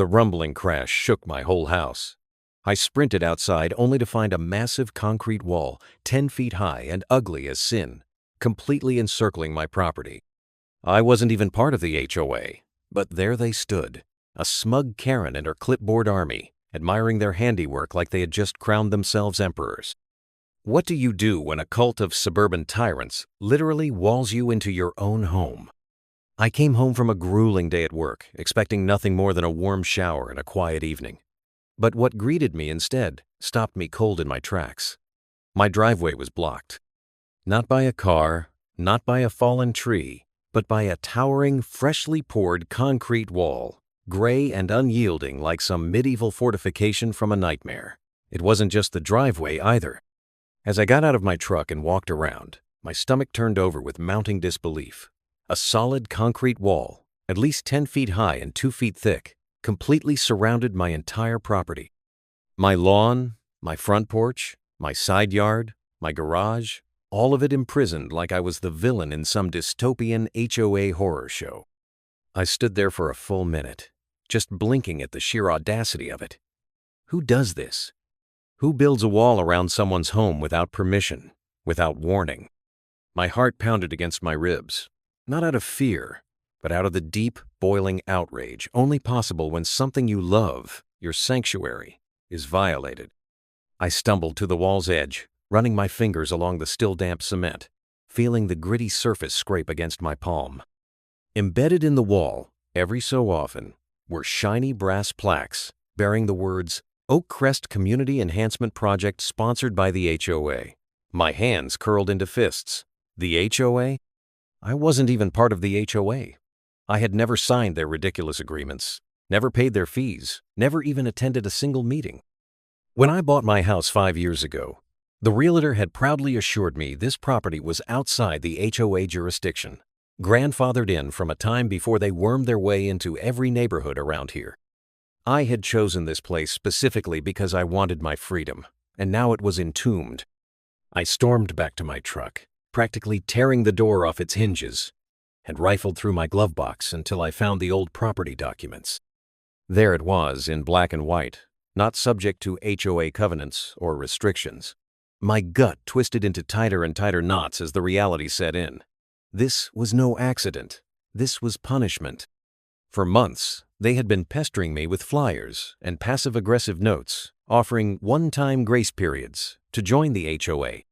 The rumbling crash shook my whole house. I sprinted outside only to find a massive concrete wall, 10 feet high and ugly as sin, completely encircling my property. I wasn't even part of the HOA, but there they stood, a smug Karen and her clipboard army, admiring their handiwork like they had just crowned themselves emperors. What do you do when a cult of suburban tyrants literally walls you into your own home? I came home from a grueling day at work, expecting nothing more than a warm shower and a quiet evening. But what greeted me instead stopped me cold in my tracks. My driveway was blocked. Not by a car, not by a fallen tree, but by a towering, freshly poured concrete wall, gray and unyielding like some medieval fortification from a nightmare. It wasn't just the driveway either. As I got out of my truck and walked around, my stomach turned over with mounting disbelief. A solid concrete wall, at least 10 feet high and 2 feet thick, completely surrounded my entire property. My lawn, my front porch, my side yard, my garage, all of it imprisoned like I was the villain in some dystopian HOA horror show. I stood there for a full minute, just blinking at the sheer audacity of it. Who does this? Who builds a wall around someone's home without permission, without warning? My heart pounded against my ribs. Not out of fear, but out of the deep, boiling outrage only possible when something you love, your sanctuary, is violated. I stumbled to the wall's edge, running my fingers along the still damp cement, feeling the gritty surface scrape against my palm. Embedded in the wall, every so often, were shiny brass plaques bearing the words, Oak Crest Community Enhancement Project sponsored by the HOA. My hands curled into fists. The HOA? I wasn't even part of the HOA. I had never signed their ridiculous agreements, never paid their fees, never even attended a single meeting. When I bought my house 5 years ago, the realtor had proudly assured me this property was outside the HOA jurisdiction, grandfathered in from a time before they wormed their way into every neighborhood around here. I had chosen this place specifically because I wanted my freedom, and now it was entombed. I stormed back to my truck, practically tearing the door off its hinges, and rifled through my glove box until I found the old property documents. There it was in black and white, not subject to HOA covenants or restrictions. My gut twisted into tighter and tighter knots as the reality set in. This was no accident. This was punishment. For months, they had been pestering me with flyers and passive-aggressive notes, offering one-time grace periods to join the HOA,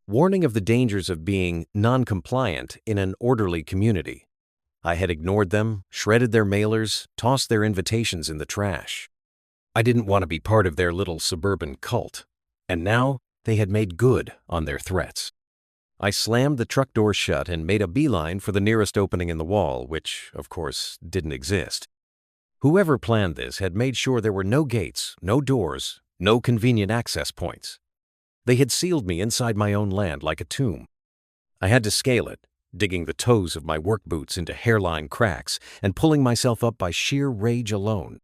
warning of the dangers of being non-compliant in an orderly community. I had ignored them, shredded their mailers, tossed their invitations in the trash. I didn't want to be part of their little suburban cult, and now they had made good on their threats. I slammed the truck door shut and made a beeline for the nearest opening in the wall, which, of course, didn't exist. Whoever planned this had made sure there were no gates, no doors, no convenient access points. They had sealed me inside my own land like a tomb. I had to scale it, digging the toes of my work boots into hairline cracks and pulling myself up by sheer rage alone.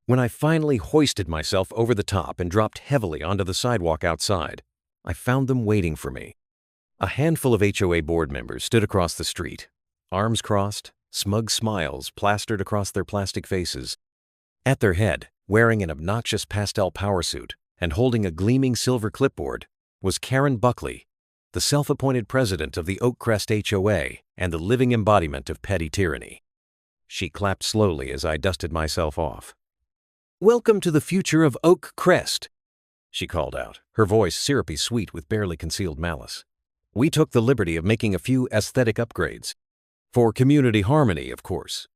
When I finally hoisted myself over the top and dropped heavily onto the sidewalk outside, I found them waiting for me. A handful of HOA board members stood across the street, arms crossed, smug smiles plastered across their plastic faces. At their head, wearing an obnoxious pastel power suit and holding a gleaming silver clipboard, was Karen Buckley, the self-appointed president of the Oak Crest HOA and the living embodiment of petty tyranny. She clapped slowly as I dusted myself off. "Welcome to the future of Oak Crest," she called out, her voice syrupy sweet with barely concealed malice. We took the liberty of making a few aesthetic upgrades. For community harmony, of course.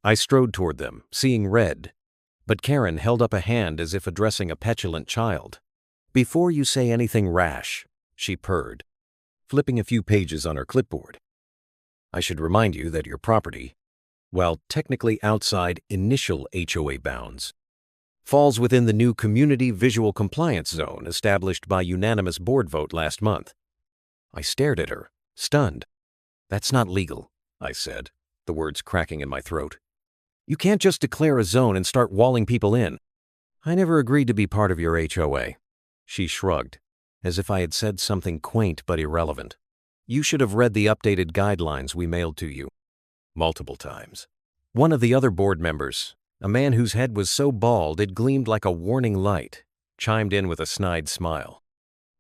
I strode toward them, seeing red, but Karen held up a hand as if addressing a petulant child. "Before you say anything rash," she purred, flipping a few pages on her clipboard, "I should remind you that your property, while technically outside initial HOA bounds, falls within the new Community Visual Compliance Zone established by unanimous board vote last month." I stared at her, stunned. "That's not legal," I said, the words cracking in my throat. "You can't just declare a zone and start walling people in." "I never agreed to be part of your HOA." She shrugged, as if I had said something quaint but irrelevant. "You should have read the updated guidelines we mailed to you." Multiple times. One of the other board members, A man whose head was so bald it gleamed like a warning light chimed in with a snide smile.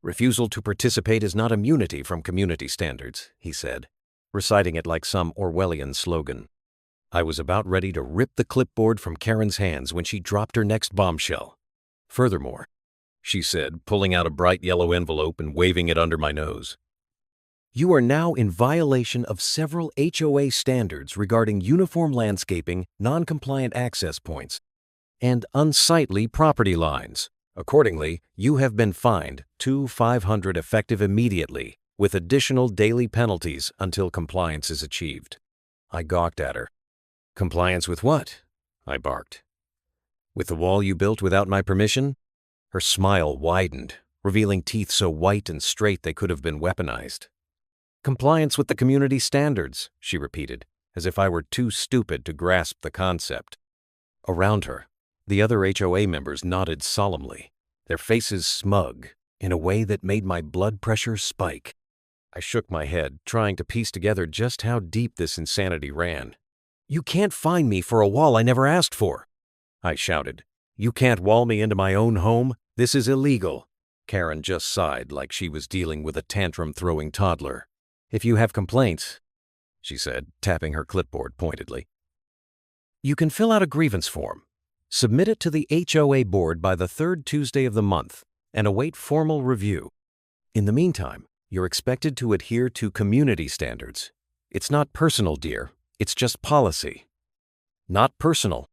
"Refusal to participate is not immunity from community standards," he said, reciting it like some Orwellian slogan. I was about ready to rip the clipboard from Karen's hands when she dropped her next bombshell. "Furthermore," she said, pulling out a bright yellow envelope and waving it under my nose, "you are now in violation of several HOA standards regarding uniform landscaping, non-compliant access points, and unsightly property lines. Accordingly, you have been fined $500 effective immediately, with additional daily penalties until compliance is achieved." I gawked at her. "Compliance with what?" I barked. "With the wall you built without my permission?" Her smile widened, revealing teeth so white and straight they could have been weaponized. "Compliance with the community standards," she repeated, as if I were too stupid to grasp the concept. Around her, the other HOA members nodded solemnly, their faces smug, in a way that made my blood pressure spike. I shook my head, trying to piece together just how deep this insanity ran. "You can't fine me for a wall I never asked for," I shouted. "You can't wall me into my own home. This is illegal." Karen just sighed like she was dealing with a tantrum-throwing toddler. "If you have complaints," she said, tapping her clipboard pointedly, "you can fill out a grievance form. Submit it to the HOA board by the third Tuesday of the month and await formal review. In the meantime, you're expected to adhere to community standards. It's not personal, dear. It's just policy." "Not personal."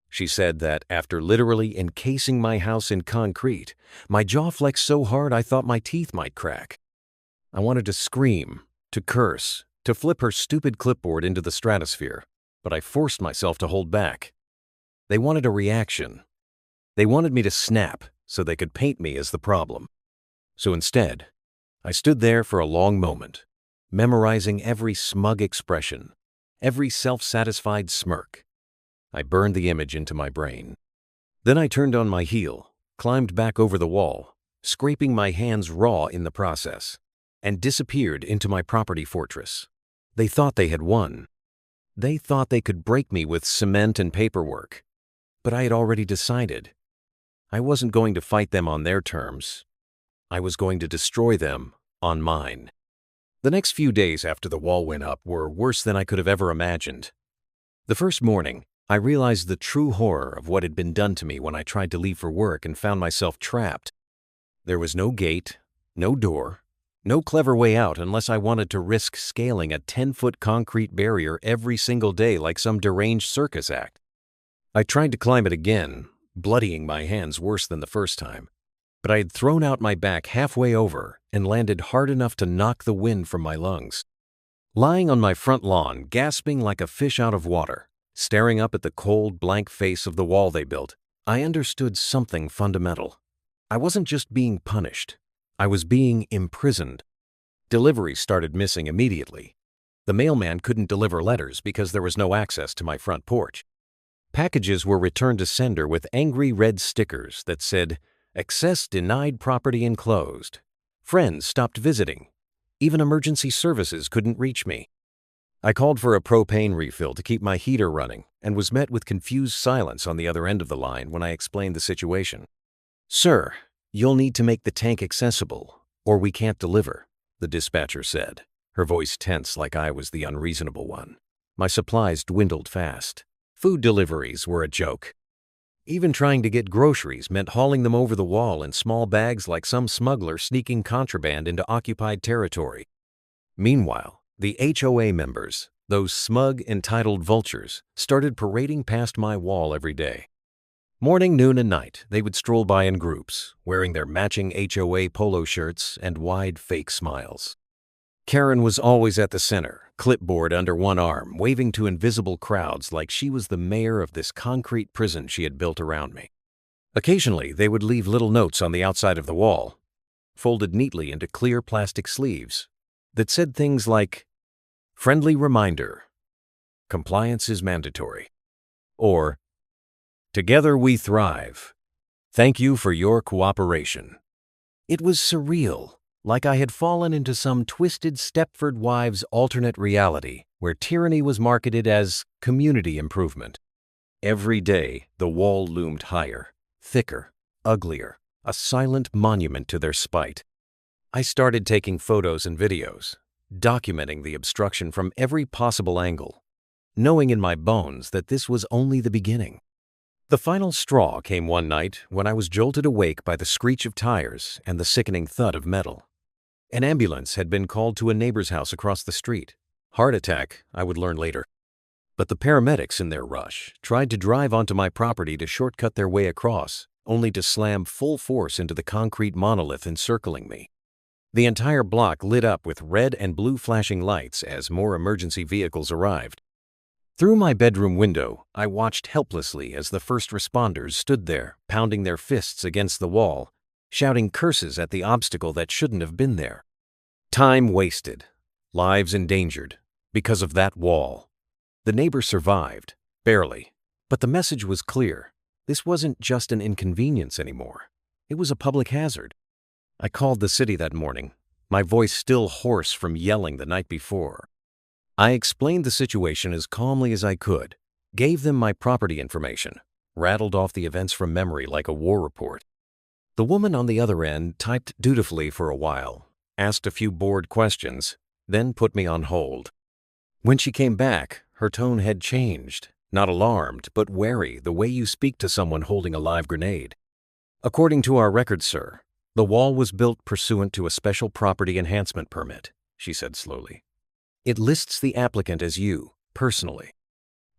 She said that after literally encasing my house in concrete, my jaw flexed so hard I thought my teeth might crack. I wanted to scream, to curse, to flip her stupid clipboard into the stratosphere, but I forced myself to hold back. They wanted a reaction. They wanted me to snap so they could paint me as the problem. So instead, I stood there for a long moment, memorizing every smug expression, every self-satisfied smirk. I burned the image into my brain. Then I turned on my heel, climbed back over the wall, scraping my hands raw in the process, and disappeared into my property fortress. They thought they had won. They thought they could break me with cement and paperwork. But I had already decided. I wasn't going to fight them on their terms. I was going to destroy them on mine. The next few days after the wall went up were worse than I could have ever imagined. The first morning, I realized the true horror of what had been done to me when I tried to leave for work and found myself trapped. There was no gate, no door, no clever way out unless I wanted to risk scaling a 10-foot concrete barrier every single day like some deranged circus act. I tried to climb it again, bloodying my hands worse than the first time, but I had thrown out my back halfway over and landed hard enough to knock the wind from my lungs. Lying on my front lawn, gasping like a fish out of water, staring up at the cold, blank face of the wall they built, I understood something fundamental. I wasn't just being punished. I was being imprisoned. Deliveries started missing immediately. The mailman couldn't deliver letters because there was no access to my front porch. Packages were returned to sender with angry red stickers that said, "Access denied, property enclosed." Friends stopped visiting. Even emergency services couldn't reach me. I called for a propane refill to keep my heater running and was met with confused silence on the other end of the line when I explained the situation. "Sir, you'll need to make the tank accessible, or we can't deliver," the dispatcher said, her voice tense like I was the unreasonable one. My supplies dwindled fast. Food deliveries were a joke. Even trying to get groceries meant hauling them over the wall in small bags like some smuggler sneaking contraband into occupied territory. Meanwhile, the HOA members, those smug, entitled vultures, started parading past my wall every day. Morning, noon, and night, they would stroll by in groups, wearing their matching HOA polo shirts and wide fake smiles. Karen was always at the center, clipboard under one arm, waving to invisible crowds like she was the mayor of this concrete prison she had built around me. Occasionally, they would leave little notes on the outside of the wall, folded neatly into clear plastic sleeves, that said things like, "Friendly reminder, compliance is mandatory," or "Together we thrive. Thank you for your cooperation." It was surreal, like I had fallen into some twisted Stepford Wives alternate reality where tyranny was marketed as community improvement. Every day, the wall loomed higher, thicker, uglier, a silent monument to their spite. I started taking photos and videos, documenting the obstruction from every possible angle, knowing in my bones that this was only the beginning. The final straw came one night when I was jolted awake by the screech of tires and the sickening thud of metal. An ambulance had been called to a neighbor's house across the street. Heart attack, I would learn later. But the paramedics in their rush tried to drive onto my property to shortcut their way across, only to slam full force into the concrete monolith encircling me. The entire block lit up with red and blue flashing lights as more emergency vehicles arrived. Through my bedroom window, I watched helplessly as the first responders stood there, pounding their fists against the wall, shouting curses at the obstacle that shouldn't have been there. Time wasted, lives endangered, because of that wall. The neighbor survived, barely, but the message was clear. This wasn't just an inconvenience anymore. It was a public hazard. I called the city that morning, my voice still hoarse from yelling the night before. I explained the situation as calmly as I could, gave them my property information, rattled off the events from memory like a war report. The woman on the other end typed dutifully for a while, asked a few bored questions, then put me on hold. When she came back, her tone had changed, not alarmed, but wary, the way you speak to someone holding a live grenade. According to our records, sir, the wall was built pursuant to a special property enhancement permit, she said slowly. It lists the applicant as you, personally.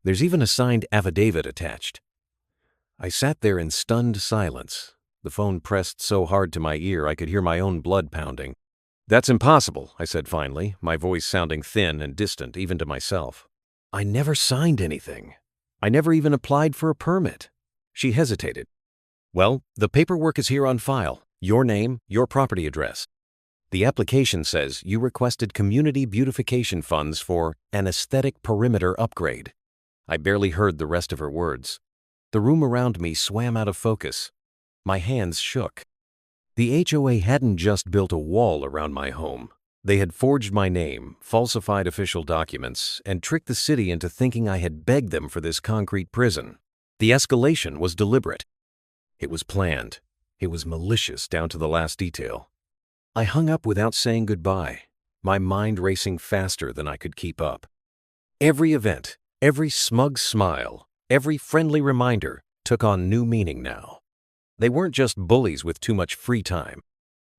There's even a signed affidavit attached. I sat there in stunned silence, the phone pressed so hard to my ear I could hear my own blood pounding. That's impossible, I said finally, my voice sounding thin and distant even to myself. I never signed anything. I never even applied for a permit. She hesitated. Well, the paperwork is here on file. Your name, your property address. The application says you requested community beautification funds for an aesthetic perimeter upgrade. I barely heard the rest of her words. The room around me swam out of focus. My hands shook. The HOA hadn't just built a wall around my home. They had forged my name, falsified official documents, and tricked the city into thinking I had begged them for this concrete prison. The escalation was deliberate. It was planned. It was malicious down to the last detail. I hung up without saying goodbye, my mind racing faster than I could keep up. Every event, every smug smile, every friendly reminder took on new meaning now. They weren't just bullies with too much free time.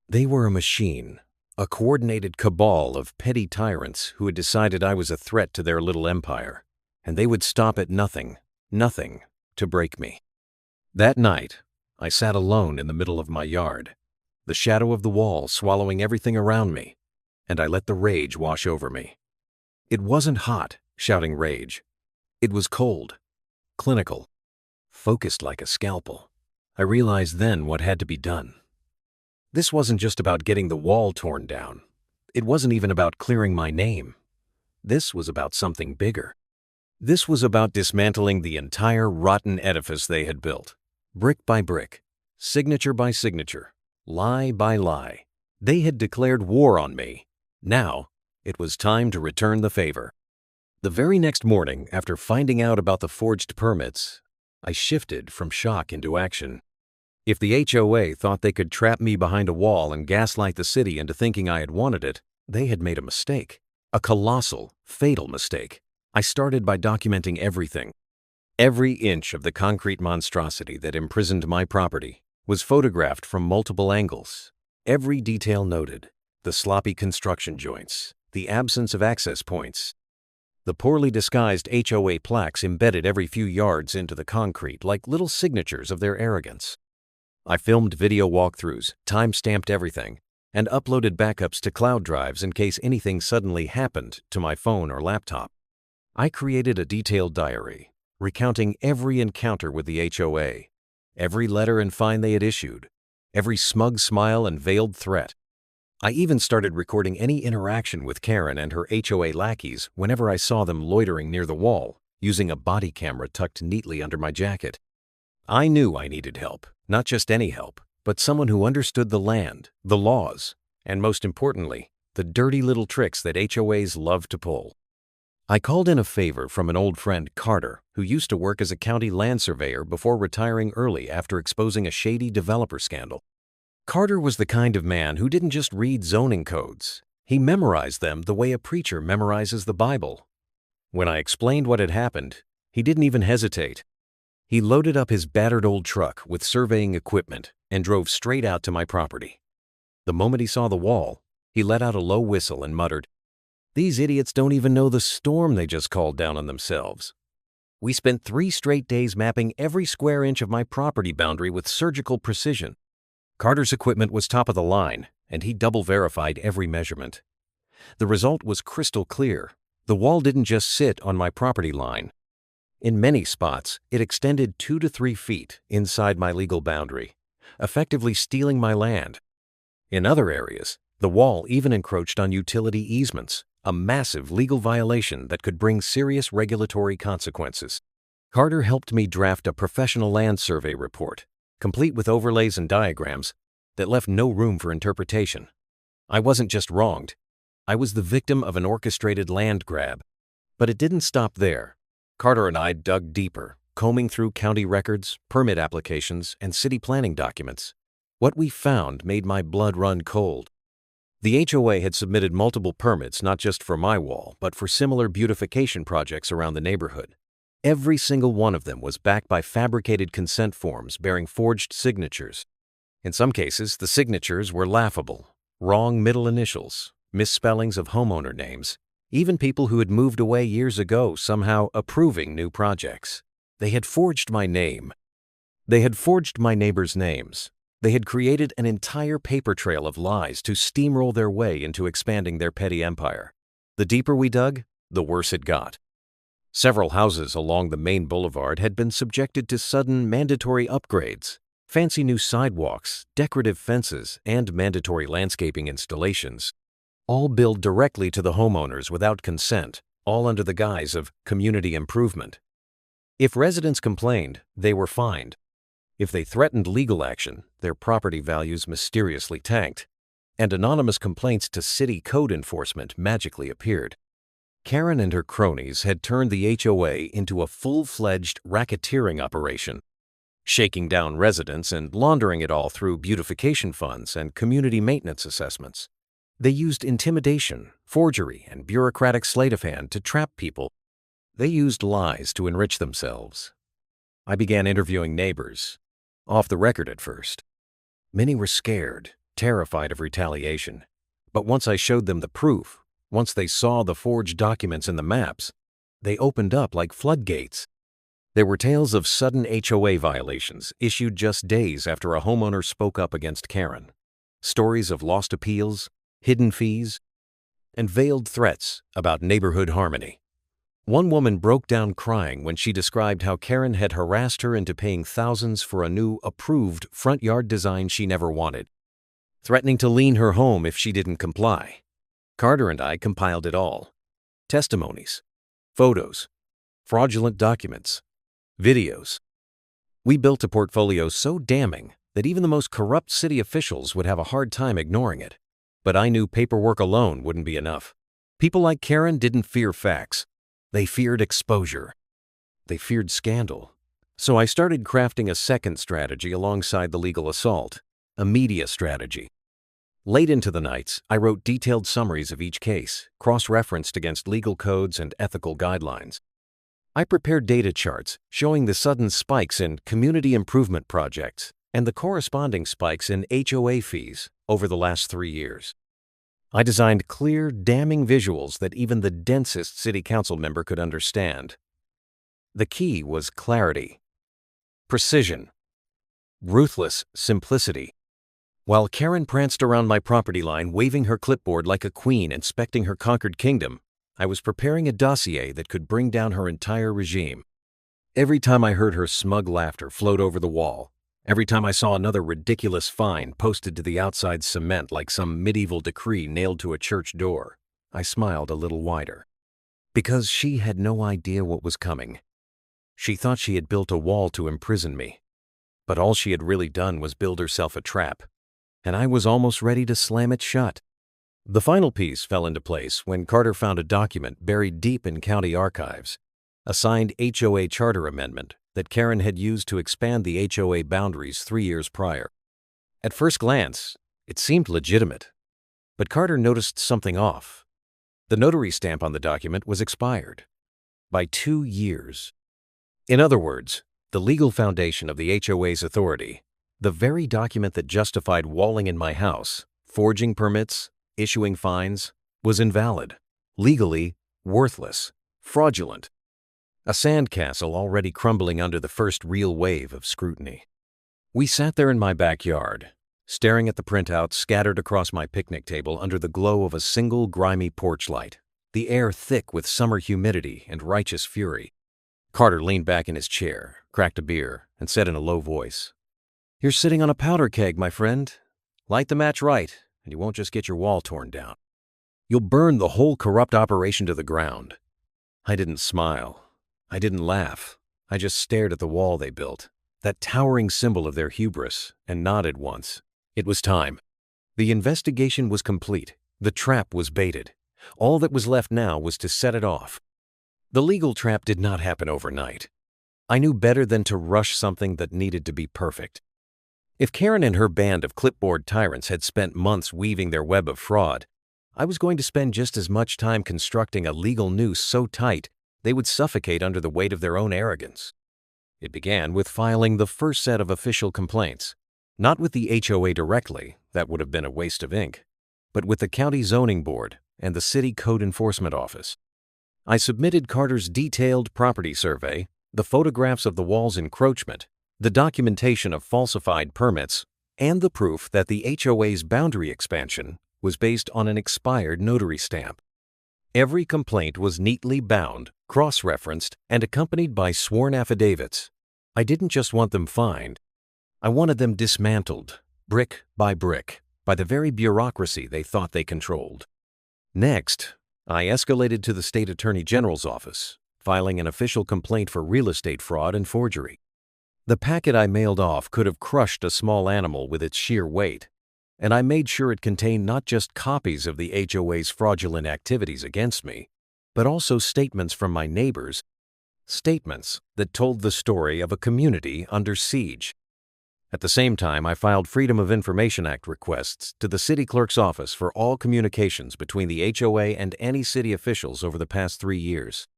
They were a machine, a coordinated cabal of petty tyrants who had decided I was a threat to their little empire, and they would stop at nothing to break me. That night, I sat alone in the middle of my yard, the shadow of the wall swallowing everything around me, and I let the rage wash over me. It wasn't hot, shouting rage. It was cold, clinical, focused like a scalpel. I realized then what had to be done. This wasn't just about getting the wall torn down. It wasn't even about clearing my name. This was about something bigger. This was about dismantling the entire rotten edifice they had built, brick by brick, signature by signature, lie by lie. They had declared war on me. Now, it was time to return the favor. The very next morning, after finding out about the forged permits, I shifted from shock into action. If the HOA thought they could trap me behind a wall and gaslight the city into thinking I had wanted it, they had made a mistake. A colossal, fatal mistake. I started by documenting everything. Every inch of the concrete monstrosity that imprisoned my property was photographed from multiple angles. Every detail noted. The sloppy construction joints, the absence of access points. The poorly disguised HOA plaques embedded every few yards into the concrete like little signatures of their arrogance. I filmed video walkthroughs, time-stamped everything, and uploaded backups to cloud drives in case anything suddenly happened to my phone or laptop. I created a detailed diary, recounting every encounter with the HOA, every letter and fine they had issued, every smug smile and veiled threat. I even started recording any interaction with Karen and her HOA lackeys whenever I saw them loitering near the wall, using a body camera tucked neatly under my jacket. I knew I needed help, not just any help, but someone who understood the land, the laws, and most importantly, the dirty little tricks that HOAs love to pull. I called in a favor from an old friend, Carter, who used to work as a county land surveyor before retiring early after exposing a shady developer scandal. Carter was the kind of man who didn't just read zoning codes. He memorized them the way a preacher memorizes the Bible. When I explained what had happened, he didn't even hesitate. He loaded up his battered old truck with surveying equipment and drove straight out to my property. The moment he saw the wall, he let out a low whistle and muttered, "These idiots don't even know the storm they just called down on themselves." We spent 3 straight days mapping every square inch of my property boundary with surgical precision. Carter's equipment was top of the line, and he double-verified every measurement. The result was crystal clear. The wall didn't just sit on my property line. In many spots, it extended 2 to 3 feet inside my legal boundary, effectively stealing my land. In other areas, the wall even encroached on utility easements, a massive legal violation that could bring serious regulatory consequences. Carter helped me draft a professional land survey report, complete with overlays and diagrams, that left no room for interpretation. I wasn't just wronged. I was the victim of an orchestrated land grab. But it didn't stop there. Carter and I dug deeper, combing through county records, permit applications, and city planning documents. What we found made my blood run cold. The HOA had submitted multiple permits not just for my wall, but for similar beautification projects around the neighborhood. Every single one of them was backed by fabricated consent forms bearing forged signatures. In some cases, the signatures were laughable. Wrong middle initials, misspellings of homeowner names, even people who had moved away years ago somehow approving new projects. They had forged my name. They had forged my neighbors' names. They had created an entire paper trail of lies to steamroll their way into expanding their petty empire. The deeper we dug, the worse it got. Several houses along the main boulevard had been subjected to sudden mandatory upgrades, fancy new sidewalks, decorative fences, and mandatory landscaping installations, all billed directly to the homeowners without consent, all under the guise of community improvement. If residents complained, they were fined. If they threatened legal action, their property values mysteriously tanked, and anonymous complaints to city code enforcement magically appeared. Karen and her cronies had turned the HOA into a full-fledged racketeering operation, shaking down residents and laundering it all through beautification funds and community maintenance assessments. They used intimidation, forgery, and bureaucratic sleight of hand to trap people. They used lies to enrich themselves. I began interviewing neighbors, off the record at first. Many were scared, terrified of retaliation. But once I showed them the proof, once they saw the forged documents in the maps, they opened up like floodgates. There were tales of sudden HOA violations issued just days after a homeowner spoke up against Karen. Stories of lost appeals, hidden fees, and veiled threats about neighborhood harmony. One woman broke down crying when she described how Karen had harassed her into paying thousands for a new, approved front yard design she never wanted, threatening to lien her home if she didn't comply. Carter and I compiled it all. Testimonies, photos, fraudulent documents, videos. We built a portfolio so damning that even the most corrupt city officials would have a hard time ignoring it. But I knew paperwork alone wouldn't be enough. People like Karen didn't fear facts. They feared exposure. They feared scandal. So I started crafting a second strategy alongside the legal assault, a media strategy. Late into the nights, I wrote detailed summaries of each case, cross-referenced against legal codes and ethical guidelines. I prepared data charts showing the sudden spikes in community improvement projects and the corresponding spikes in HOA fees over the last 3 years. I designed clear, damning visuals that even the densest city council member could understand. The key was clarity, precision, ruthless simplicity. While Karen pranced around my property line waving her clipboard like a queen inspecting her conquered kingdom, I was preparing a dossier that could bring down her entire regime. Every time I heard her smug laughter float over the wall, every time I saw another ridiculous fine posted to the outside cement like some medieval decree nailed to a church door, I smiled a little wider. Because she had no idea what was coming. She thought she had built a wall to imprison me. But all she had really done was build herself a trap, and I was almost ready to slam it shut. The final piece fell into place when Carter found a document buried deep in county archives, a signed HOA charter amendment that Karen had used to expand the HOA boundaries 3 years prior. At first glance, it seemed legitimate, but Carter noticed something off. The notary stamp on the document was expired by 2 years. In other words, the legal foundation of the HOA's authority, the very document that justified walling in my house, forging permits, issuing fines, was invalid, legally worthless, fraudulent. A sandcastle already crumbling under the first real wave of scrutiny. We sat there in my backyard, staring at the printouts scattered across my picnic table under the glow of a single grimy porch light, the air thick with summer humidity and righteous fury. Carter leaned back in his chair, cracked a beer, and said in a low voice, "You're sitting on a powder keg, my friend. Light the match right, and you won't just get your wall torn down. You'll burn the whole corrupt operation to the ground." I didn't smile. I didn't laugh. I just stared at the wall they built, that towering symbol of their hubris, and nodded once. It was time. The investigation was complete. The trap was baited. All that was left now was to set it off. The legal trap did not happen overnight. I knew better than to rush something that needed to be perfect. If Karen and her band of clipboard tyrants had spent months weaving their web of fraud, I was going to spend just as much time constructing a legal noose so tight they would suffocate under the weight of their own arrogance. It began with filing the first set of official complaints, not with the HOA directly, that would have been a waste of ink, but with the county zoning board and the city code enforcement office. I submitted Carter's detailed property survey, the photographs of the wall's encroachment, the documentation of falsified permits, and the proof that the HOA's boundary expansion was based on an expired notary stamp. Every complaint was neatly bound, cross-referenced, and accompanied by sworn affidavits. I didn't just want them fined. I wanted them dismantled, brick by the very bureaucracy they thought they controlled. Next, I escalated to the state attorney general's office, filing an official complaint for real estate fraud and forgery. The packet I mailed off could have crushed a small animal with its sheer weight, and I made sure it contained not just copies of the HOA's fraudulent activities against me, but also statements from my neighbors, statements that told the story of a community under siege. At the same time, I filed Freedom of Information Act requests to the city clerk's office for all communications between the HOA and any city officials over the past 3 years.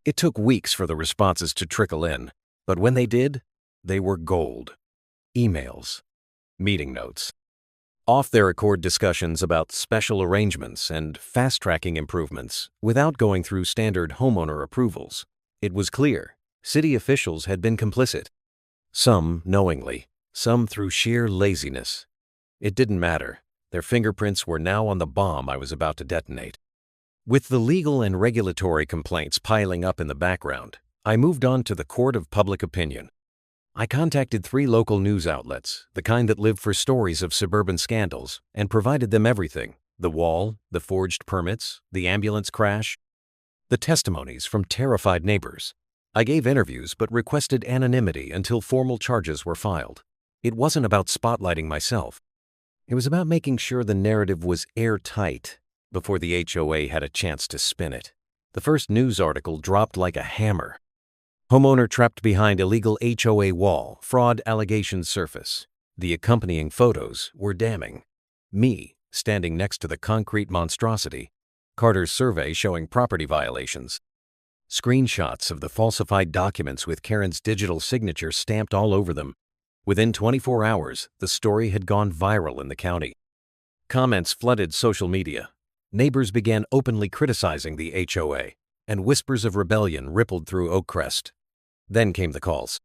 It took weeks for the responses to trickle in, but when they did, they were gold. Emails, meeting notes, off-the-record discussions about special arrangements and fast-tracking improvements without going through standard homeowner approvals. It was clear city officials had been complicit. Some knowingly, some through sheer laziness. It didn't matter. Their fingerprints were now on the bomb I was about to detonate. With the legal and regulatory complaints piling up in the background, I moved on to the court of public opinion. I contacted 3 local news outlets, the kind that live for stories of suburban scandals, and provided them everything: the wall, the forged permits, the ambulance crash, the testimonies from terrified neighbors. I gave interviews but requested anonymity until formal charges were filed. It wasn't about spotlighting myself. It was about making sure the narrative was airtight before the HOA had a chance to spin it. The first news article dropped like a hammer. Homeowner trapped behind illegal HOA wall, fraud allegations surface. The accompanying photos were damning. Me, standing next to the concrete monstrosity. Carter's survey showing property violations. Screenshots of the falsified documents with Karen's digital signature stamped all over them. Within 24 hours, the story had gone viral in the county. Comments flooded social media. Neighbors began openly criticizing the HOA, and whispers of rebellion rippled through Oakcrest. Then came the calls.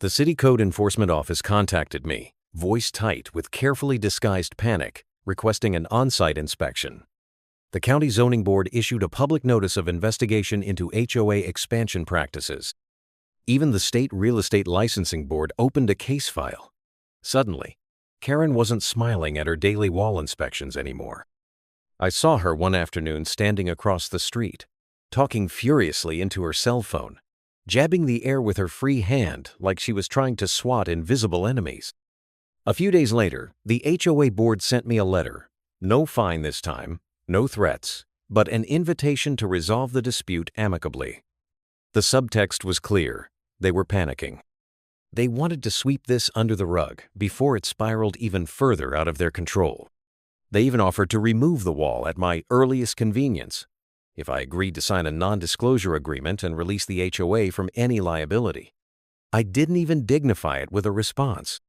The city code enforcement office contacted me, voice tight with carefully disguised panic, requesting an on-site inspection. The county zoning board issued a public notice of investigation into HOA expansion practices. Even the state real estate licensing board opened a case file. Suddenly, Karen wasn't smiling at her daily wall inspections anymore. I saw her one afternoon standing across the street, talking furiously into her cell phone, jabbing the air with her free hand like she was trying to swat invisible enemies. A few days later, the HOA board sent me a letter, No fine this time, no threats, but an invitation to resolve the dispute amicably. The subtext was clear. They were panicking. They wanted to sweep this under the rug before it spiraled even further out of their control. They even offered to remove the wall at my earliest convenience if I agreed to sign a non-disclosure agreement and release the HOA from any liability. I didn't even dignify it with a response.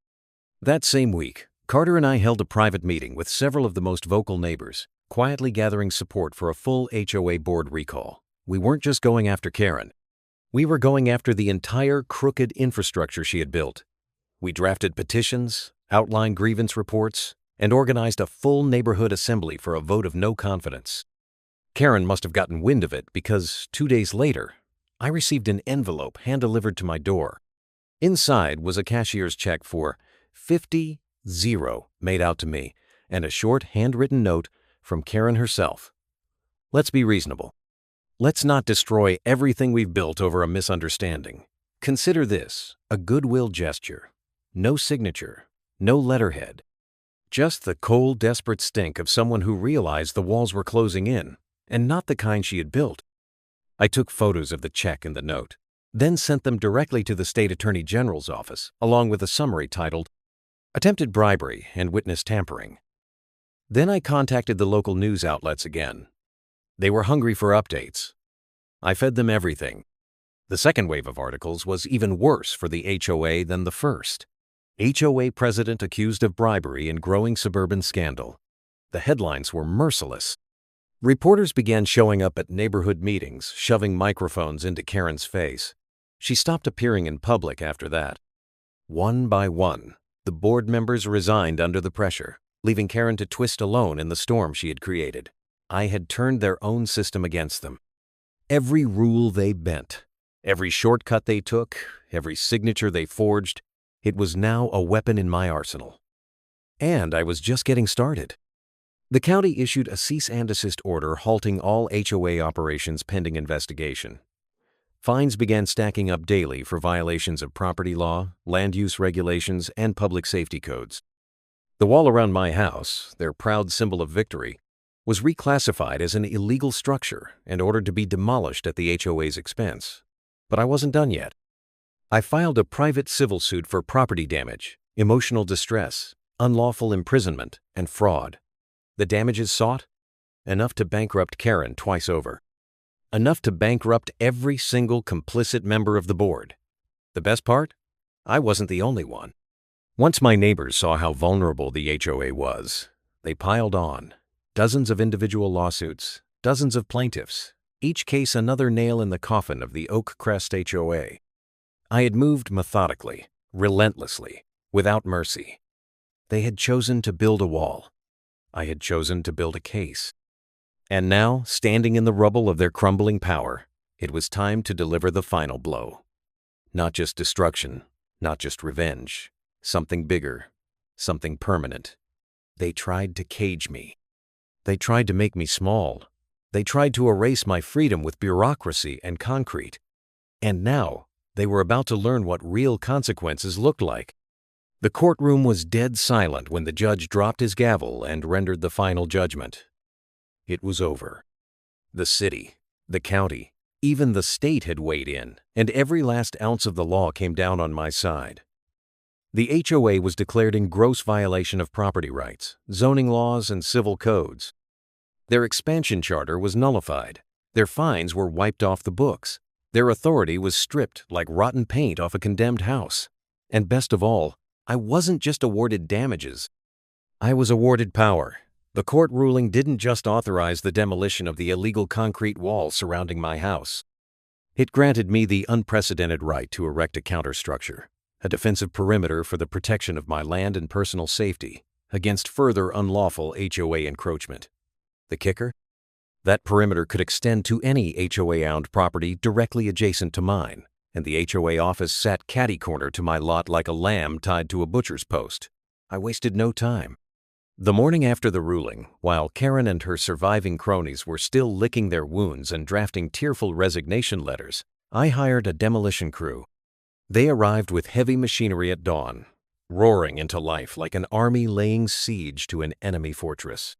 That same week, Carter and I held a private meeting with several of the most vocal neighbors, quietly gathering support for a full HOA board recall. We weren't just going after Karen. We were going after the entire crooked infrastructure she had built. We drafted petitions, outlined grievance reports, and organized a full neighborhood assembly for a vote of no confidence. Karen must have gotten wind of it because 2 days later, I received an envelope hand-delivered to my door. Inside was a cashier's check for $50 made out to me and a short handwritten note from Karen herself. Let's be reasonable. Let's not destroy everything we've built over a misunderstanding. Consider this a goodwill gesture. No signature, no letterhead. Just the cold, desperate stink of someone who realized the walls were closing in, and not the kind she had built. I took photos of the check and the note, then sent them directly to the State Attorney General's office, along with a summary titled, Attempted Bribery and Witness Tampering. Then I contacted the local news outlets again. They were hungry for updates. I fed them everything. The second wave of articles was even worse for the HOA than the first. HOA president accused of bribery in growing suburban scandal. The headlines were merciless. Reporters began showing up at neighborhood meetings, shoving microphones into Karen's face. She stopped appearing in public after that. One by one, the board members resigned under the pressure, leaving Karen to twist alone in the storm she had created. I had turned their own system against them. Every rule they bent, every shortcut they took, every signature they forged, it was now a weapon in my arsenal. And I was just getting started. The county issued a cease and desist order halting all HOA operations pending investigation. Fines began stacking up daily for violations of property law, land use regulations, and public safety codes. The wall around my house, their proud symbol of victory, was reclassified as an illegal structure and ordered to be demolished at the HOA's expense. But I wasn't done yet. I filed a private civil suit for property damage, emotional distress, unlawful imprisonment, and fraud. The damages sought? Enough to bankrupt Karen twice over. Enough to bankrupt every single complicit member of the board. The best part? I wasn't the only one. Once my neighbors saw how vulnerable the HOA was, they piled on. Dozens of individual lawsuits, dozens of plaintiffs, each case another nail in the coffin of the Oak Crest HOA. I had moved methodically, relentlessly, without mercy. They had chosen to build a wall. I had chosen to build a case. And now, standing in the rubble of their crumbling power, it was time to deliver the final blow. Not just destruction, not just revenge, something bigger, something permanent. They tried to cage me. They tried to make me small. They tried to erase my freedom with bureaucracy and concrete. And now, they were about to learn what real consequences looked like. The courtroom was dead silent when the judge dropped his gavel and rendered the final judgment. It was over. The city, the county, even the state had weighed in, and every last ounce of the law came down on my side. The HOA was declared in gross violation of property rights, zoning laws, and civil codes. Their expansion charter was nullified. Their fines were wiped off the books. Their authority was stripped like rotten paint off a condemned house. And best of all, I wasn't just awarded damages. I was awarded power. The court ruling didn't just authorize the demolition of the illegal concrete wall surrounding my house. It granted me the unprecedented right to erect a counterstructure, a defensive perimeter for the protection of my land and personal safety against further unlawful HOA encroachment. The kicker? That perimeter could extend to any HOA-owned property directly adjacent to mine, and the HOA office sat catty-corner to my lot like a lamb tied to a butcher's post. I wasted no time. The morning after the ruling, while Karen and her surviving cronies were still licking their wounds and drafting tearful resignation letters, I hired a demolition crew. They arrived with heavy machinery at dawn, roaring into life like an army laying siege to an enemy fortress.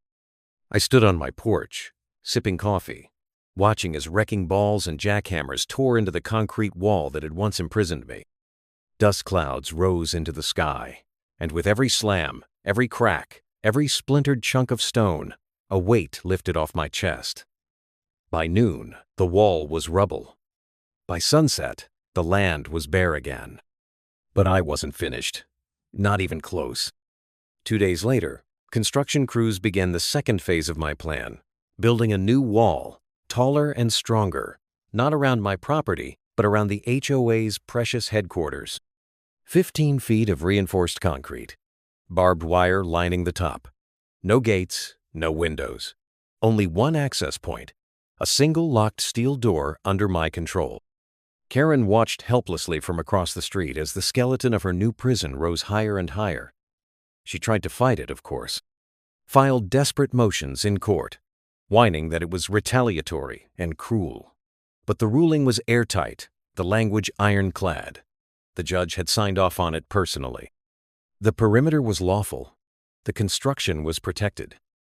I stood on my porch, sipping coffee, watching as wrecking balls and jackhammers tore into the concrete wall that had once imprisoned me. Dust clouds rose into the sky, and with every slam, every crack, every splintered chunk of stone, a weight lifted off my chest. By noon, the wall was rubble. By sunset, the land was bare again. But I wasn't finished. Not even close. 2 days later, construction crews began the second phase of my plan, building a new wall, taller and stronger, not around my property, but around the HOA's precious headquarters. 15 feet of reinforced concrete, barbed wire lining the top. No gates, no windows. Only one access point, a single locked steel door under my control. Karen watched helplessly from across the street as the skeleton of her new prison rose higher and higher. She tried to fight it, of course. Filed desperate motions in court, whining that it was retaliatory and cruel. But the ruling was airtight, the language ironclad. The judge had signed off on it personally. The perimeter was lawful. The construction was protected.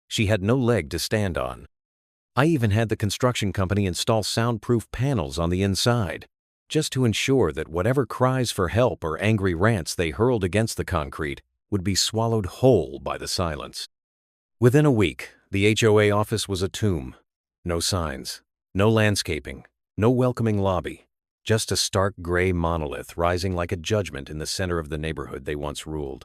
She had no leg to stand on. I even had the construction company install soundproof panels on the inside, just to ensure that whatever cries for help or angry rants they hurled against the concrete would be swallowed whole by the silence. Within a week, the HOA office was a tomb. No signs, no landscaping, no welcoming lobby, just a stark gray monolith rising like a judgment in the center of the neighborhood they once ruled.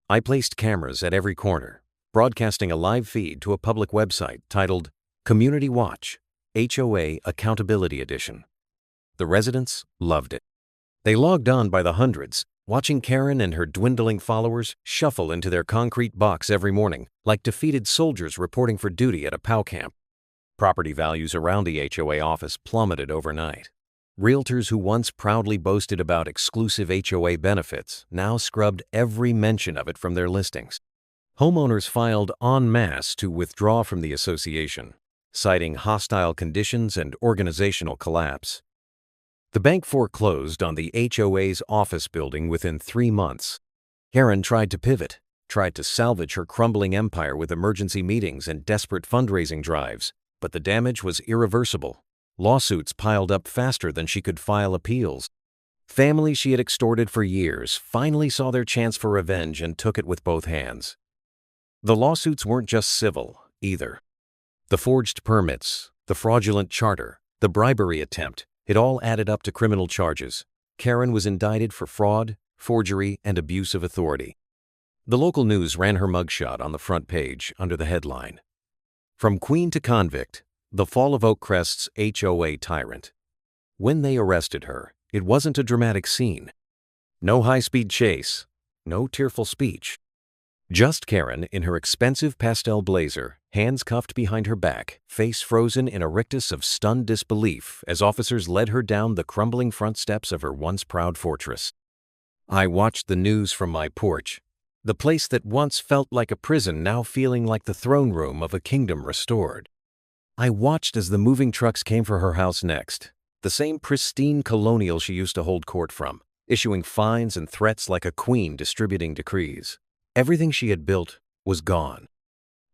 I placed cameras at every corner, broadcasting a live feed to a public website titled Community Watch, HOA Accountability Edition. The residents loved it. They logged on by the hundreds, watching Karen and her dwindling followers shuffle into their concrete box every morning like defeated soldiers reporting for duty at a POW camp. Property values around the HOA office plummeted overnight. Realtors who once proudly boasted about exclusive HOA benefits now scrubbed every mention of it from their listings. Homeowners filed en masse to withdraw from the association, citing hostile conditions and organizational collapse. The bank foreclosed on the HOA's office building within 3 months. Karen tried to pivot, tried to salvage her crumbling empire with emergency meetings and desperate fundraising drives, but the damage was irreversible. Lawsuits piled up faster than she could file appeals. Families she had extorted for years finally saw their chance for revenge and took it with both hands. The lawsuits weren't just civil, either. The forged permits, the fraudulent charter, the bribery attempt, it all added up to criminal charges. Karen was indicted for fraud, forgery, and abuse of authority. The local news ran her mugshot on the front page under the headline, "From Queen to Convict, the Fall of Oakcrest's HOA Tyrant." When they arrested her, it wasn't a dramatic scene. No high-speed chase, no tearful speech. Just Karen in her expensive pastel blazer, hands cuffed behind her back, face frozen in a rictus of stunned disbelief as officers led her down the crumbling front steps of her once proud fortress. I watched the news from my porch, the place that once felt like a prison now feeling like the throne room of a kingdom restored. I watched as the moving trucks came for her house next, the same pristine colonial she used to hold court from, issuing fines and threats like a queen distributing decrees. Everything she had built was gone.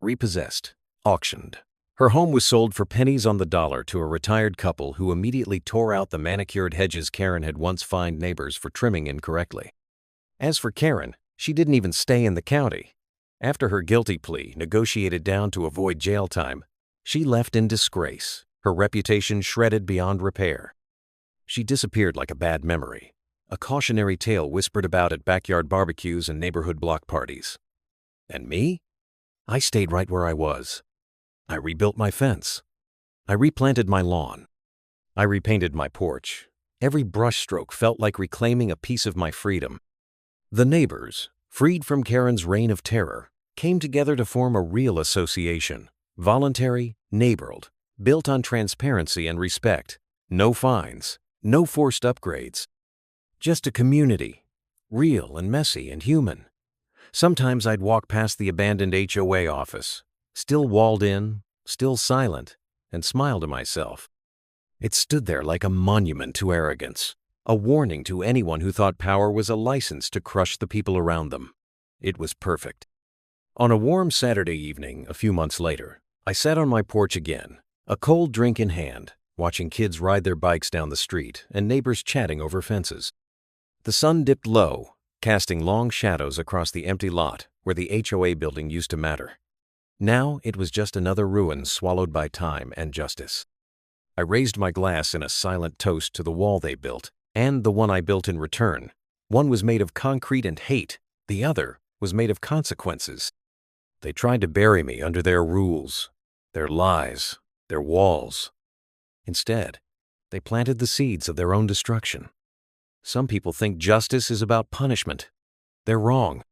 Repossessed, auctioned. Her home was sold for pennies on the dollar to a retired couple who immediately tore out the manicured hedges Karen had once fined neighbors for trimming incorrectly. As for Karen, she didn't even stay in the county. After her guilty plea, negotiated down to avoid jail time, she left in disgrace, her reputation shredded beyond repair. She disappeared like a bad memory, a cautionary tale whispered about at backyard barbecues and neighborhood block parties. And me? I stayed right where I was. I rebuilt my fence. I replanted my lawn. I repainted my porch. Every brushstroke felt like reclaiming a piece of my freedom. The neighbors, freed from Karen's reign of terror, came together to form a real association, voluntary, neighborhood, built on transparency and respect. No fines, no forced upgrades. Just a community, real and messy and human. Sometimes I'd walk past the abandoned HOA office, still walled in, still silent, and smile to myself. It stood there like a monument to arrogance, a warning to anyone who thought power was a license to crush the people around them. It was perfect. On a warm Saturday evening, a few months later, I sat on my porch again, a cold drink in hand, watching kids ride their bikes down the street and neighbors chatting over fences. The sun dipped low, casting long shadows across the empty lot where the HOA building used to matter. Now it was just another ruin swallowed by time and justice. I raised my glass in a silent toast to the wall they built, and the one I built in return. One was made of concrete and hate, the other was made of consequences. They tried to bury me under their rules, their lies, their walls. Instead, they planted the seeds of their own destruction. Some people think justice is about punishment. They're wrong.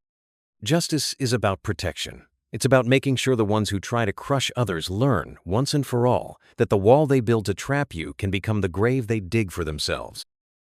Justice is about protection. It's about making sure the ones who try to crush others learn, once and for all, that the wall they build to trap you can become the grave they dig for themselves.